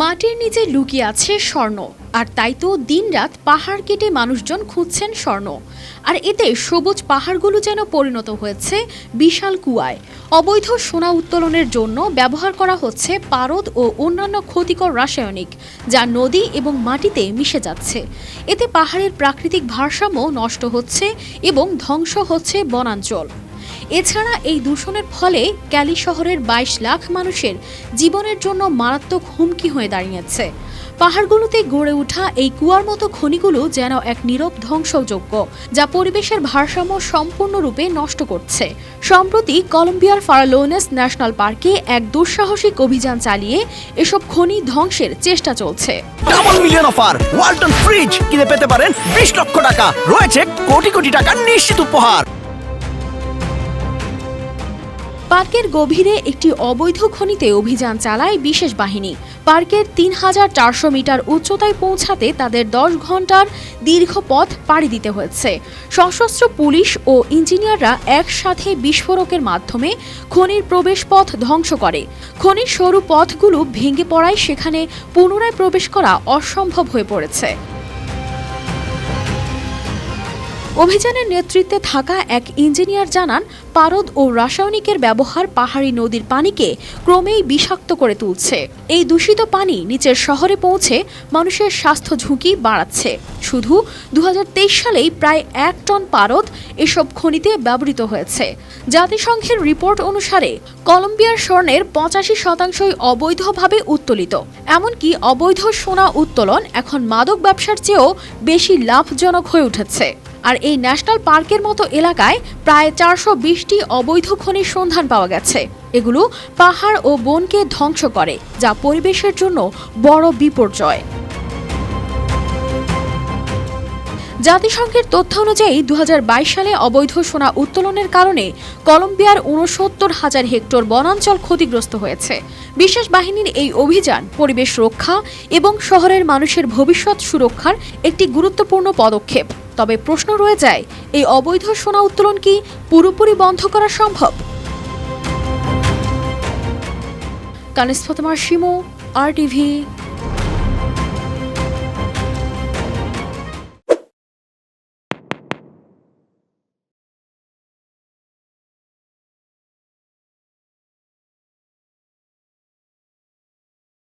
মাটির নিচে লুকিয়ে আছে স্বর্ণ, আর তাই তো দিনরাত পাহাড় কেটে মানুষজন খুঁজছেন স্বর্ণ। আর এতে সবুজ পাহাড়গুলো যেন পরিণত হয়েছে বিশাল কুয়ায়। অবৈধ সোনা উত্তোলনের জন্য ব্যবহার করা হচ্ছে পারদ ও অন্যান্য ক্ষতিকর রাসায়নিক, যা নদী এবং মাটিতে মিশে যাচ্ছে। এতে পাহাড়ের প্রাকৃতিক ভারসাম্য নষ্ট হচ্ছে এবং ধ্বংস হচ্ছে বনাঞ্চল। এছাড়া এই দূষণের ফলে ক্যালি শহরের ২২ লাখ মানুষের জীবনের জন্য মারাত্মক হুমকি হয়ে দাঁড়িয়েছে। পাহাড়গুলোতে গড়ে ওঠা এই কুয়ার মতো খনিগুলো যেন এক নীরব ধ্বংসযজ্ঞ, যা পরিবেশের ভারসাম্য সম্পূর্ণরূপে নষ্ট করছে। সম্প্রতি কলম্বিয়ার ফারালোনেস ন্যাশনাল পার্কে এক দুঃসাহসিক অভিযান চালিয়ে এসব খনি ধ্বংসের চেষ্টা চলছে। Double million offer, Walton fridge কিনে পেতে পারেন ২০ লক্ষ টাকা, রয়েছে কোটি কোটি টাকার নিশ্চিত উপহার। পার্কের গভীরে একটি অবৈধ খনিতে অভিযান চালায় বিশেষ বাহিনী। পার্কের ৩,৪০০ মিটার উচ্চতায় পৌঁছাতে তাদের ১০ ঘন্টার দীর্ঘ পথ পাড়ি দিতে হয়েছে। সশস্ত্র পুলিশ ও ইঞ্জিনিয়াররা একসাথে বিস্ফোরকের মাধ্যমে খনির প্রবেশপথ ধ্বংস করে। খনির সরু পথগুলো ভেঙে পড়ায় সেখানে পুনরায় প্রবেশ করা অসম্ভব হয়ে পড়েছে। অভিযানের নেতৃত্বে থাকা এক ইঞ্জিনিয়ার জানান, পারদ ও রাসায়নিকের ব্যবহার পাহাড়ি নদীর পানিকে ক্রমেই বিষাক্ত করে তুলছে। এই দূষিত পানি নিচের শহরে পৌঁছে মানুষের স্বাস্থ্য ঝুঁকি বাড়াচ্ছে। শুধু ২০২৩ সালেই প্রায় ১ টন পারদ এসব খনিতে ব্যবহৃত হয়েছে। জাতিসংঘের রিপোর্ট অনুসারে কলম্বিয়ার স্বর্ণের ৮৫% অবৈধভাবে উত্তোলিত। এমনকি অবৈধ সোনা উত্তোলন এখন মাদক ব্যবসার চেয়েও বেশি লাভজনক হয়ে উঠেছে। আর এই ন্যাশনাল পার্কের মতো এলাকায় প্রায় ৪২০টি অবৈধ খনির সন্ধান পাওয়া গেছে। এগুলো পাহাড় ও বনকে ধ্বংস করে, যা পরিবেশের জন্য বড় বিপর্যয়। জাতিসংঘের তথ্য অনুযায়ী ২০২২ সালে অবৈধ সোনা উত্তোলনের কারণে কলম্বিয়ার ৬৯,০০০ হেক্টর বনাঞ্চল ক্ষতিগ্রস্ত হয়েছে। বিশেষ বাহিনীর এই অভিযান পরিবেশ রক্ষা এবং শহরের মানুষের ভবিষ্যৎ সুরক্ষার একটি গুরুত্বপূর্ণ পদক্ষেপ। তবে প্রশ্ন রয়ে যায়, এই অবৈধ সোনা উত্তোলন কি পুরোপুরি বন্ধ করা সম্ভব? কানিস ফাতেমা শিমু, RTV।